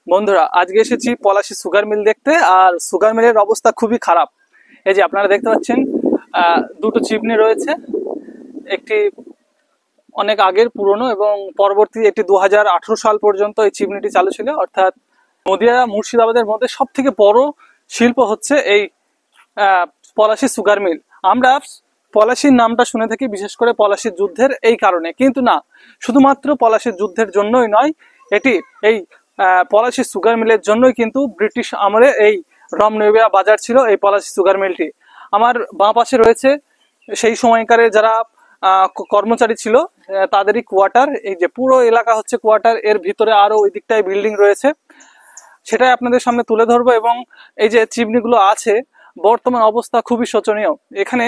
বন্ধুরা, আজকে এসেছি পলাশী সুগার মিল দেখতে। আর সুগার মিলের অবস্থা খুবই খারাপ। এই যে আপনারা দেখতে পাচ্ছেন, দুটো চিমনি রয়েছে। একটি অনেক আগের পুরনো এবং পরবর্তী একটি 2018 সাল পর্যন্ত এই চিমনিটি চালু ছিল। অর্থাৎ নদিয়া মুর্শিদাবাদের মধ্যে সব থেকে বড় শিল্প হচ্ছে এই পলাশী সুগার মিল। আমরা পলাশীর নামটা শুনে থাকি বিশেষ করে পলাশীর যুদ্ধের এই কারণে, কিন্তু না, শুধুমাত্র পলাশীর যুদ্ধের জন্যই নয়, এটি এই পলাশী সুগার মিলের জন্যই কিন্তু ব্রিটিশ আমলে এই রমনইয়া বাজার ছিল এই পলাশী সুগার মিলটি। আমার বাঁ পাশে রয়েছে সেই সময়কারে যারা কর্মচারী ছিল, তাদেরই কোয়ার্টার। এই যে পুরো এলাকা হচ্ছে কোয়ার্টার, এর ভিতরে আরো ওই দিকটায় বিল্ডিং রয়েছে, সেটাই আপনাদের সামনে তুলে ধরবো। এবং এই যে চিমনিগুলো আছে, বর্তমান অবস্থা খুবই শোচনীয়। এখানে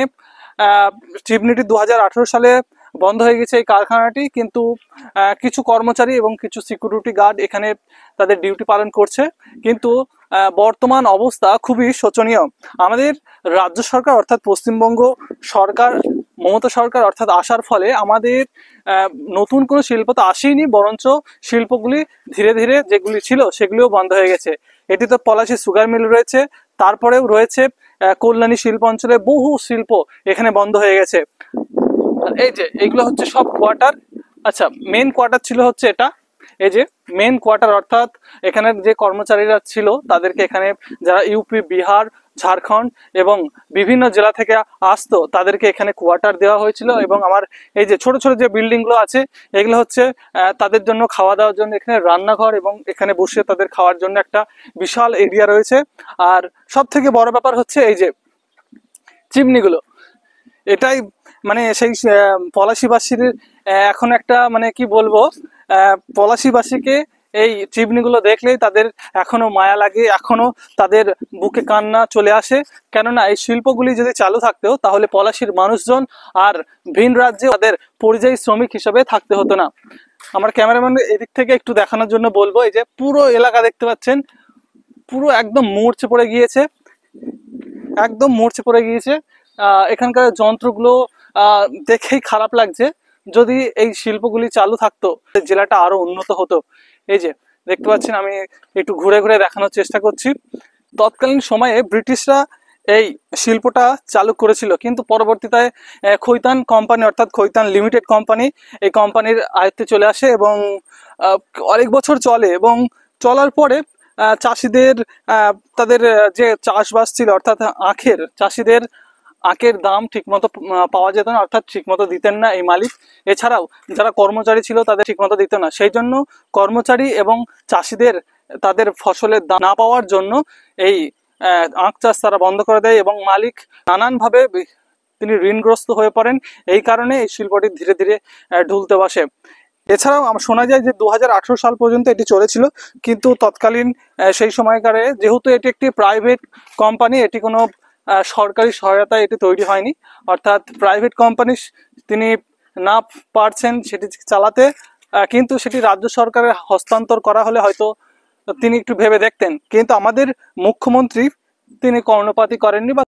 চিমনিটি 2018 সালে বন্ধ হয়ে গেছে এই কারখানাটি, কিন্তু কিছু কর্মচারী এবং কিছু সিকিউরিটি গার্ড এখানে তাদের ডিউটি পালন করছে। কিন্তু বর্তমান অবস্থা খুবই শোচনীয়। আমাদের রাজ্য সরকার অর্থাৎ পশ্চিমবঙ্গ সরকার, মমতা সরকার অর্থাৎ আসার ফলে আমাদের নতুন কোনো শিল্প তো আসেনি, বরঞ্চ শিল্পগুলি ধীরে ধীরে যেগুলি ছিল সেগুলিও বন্ধ হয়ে গেছে। এটি তো পলাশী সুগার মিল রয়েছে, তারপরেও রয়েছে কল্যাণী শিল্প অঞ্চলে বহু শিল্প এখানে বন্ধ হয়ে গেছে। এই যে এইগুলো হচ্ছে সব কোয়ার্টার। আচ্ছা, মেন কোয়ার্টার ছিল হচ্ছে এটা। এই যে মেন কোয়ার্টার, অর্থাৎ এখানের যে কর্মচারীরা ছিল তাদেরকে এখানে যারা ইউপি, বিহার, ঝাড়খণ্ড এবং বিভিন্ন জেলা থেকে আসতো তাদেরকে এখানে কোয়ার্টার দেওয়া হয়েছিল। এবং আমার এই যে ছোট ছোট যে বিল্ডিং গুলো আছে, এগুলো হচ্ছে তাদের জন্য খাওয়া দাওয়ার জন্য এখানে রান্নাঘর, এবং এখানে বসে তাদের খাওয়ার জন্য একটা বিশাল এরিয়া রয়েছে। আর সব থেকে বড় ব্যাপার হচ্ছে এই যে চিমনিগুলো, এটাই মানে সেই পলাশীবাসীর এখন একটা মানে কি বলবো, পলাশীবাসীকে এই চিমনিগুলো দেখলেই তাদের এখনো মায়া লাগে, এখনো তাদের বুকে কান্না চলে আসে। কেননা এই শিল্পগুলি যদি চালু থাকতো তাহলে পলাশীর মানুষজন আর ভিন রাজ্যে তাদের পরিযায়ী শ্রমিক হিসেবে থাকতে হতো না। আমার ক্যামেরাম্যান এদিক থেকে একটু দেখানোর জন্য বলবো। এই যে পুরো এলাকা দেখতে পাচ্ছেন, পুরো একদম মরচে পড়ে গিয়েছে, একদম মরচে পড়ে গিয়েছে। এখানকার যন্ত্রগুলো দেখেই খারাপ লাগছে। যদি এই শিল্পগুলি চালু থাকতো জেলাটা আরো উন্নত হতো। এই যে দেখতে পাচ্ছেন, আমি একটু ঘুরে ঘুরে দেখানোর চেষ্টা করছি। তৎকালীন সময়ে ব্রিটিশরা এই শিল্পটা চালু করেছিল, কিন্তু পরবর্তীতে খৈতান কোম্পানি অর্থাৎ খৈতান লিমিটেড কোম্পানি এই কোম্পানির আয়ত্তে চলে আসে এবং অনেক বছর চলে। এবং চলার পরে চাষিদের তাদের যে চাষবাস ছিল অর্থাৎ আখের, চাষিদের আখের দাম ঠিকমতো পাওয়া যেত না, অর্থাৎ ঠিকমতো দিতেন না এই মালিক। এছাড়াও যারা কর্মচারী ছিল তাদের ঠিকমতো দিত না, সেই জন্য কর্মচারী এবং চাষিদের তাদের ফসলের দাম না পাওয়ার জন্য এই আখ চাষ তারা বন্ধ করে দেয় এবং মালিক নানানভাবে তিনি ঋণগ্রস্ত হয়ে পড়েন। এই কারণে এই শিল্পটি ধীরে ধীরে ঢুলতে বসে। এছাড়াও শোনা যায় যে 2018 সাল পর্যন্ত এটি চলেছিল, কিন্তু তৎকালীন সেই সময়কারে যেহেতু এটি একটি প্রাইভেট কোম্পানি, এটি কোনো সরকারি সহায়তায় এটি তৈরি হয়নি, অর্থাৎ প্রাইভেট কোম্পানি তিনি না পারছেন সেটি চালাতে, কিন্তু সেটি রাজ্য সরকারের হস্তান্তর করা হলে হয়তো তিনি একটু ভেবে দেখতেন। কিন্তু আমাদের মুখ্যমন্ত্রী তিনি কর্ণপাতই করেননি বা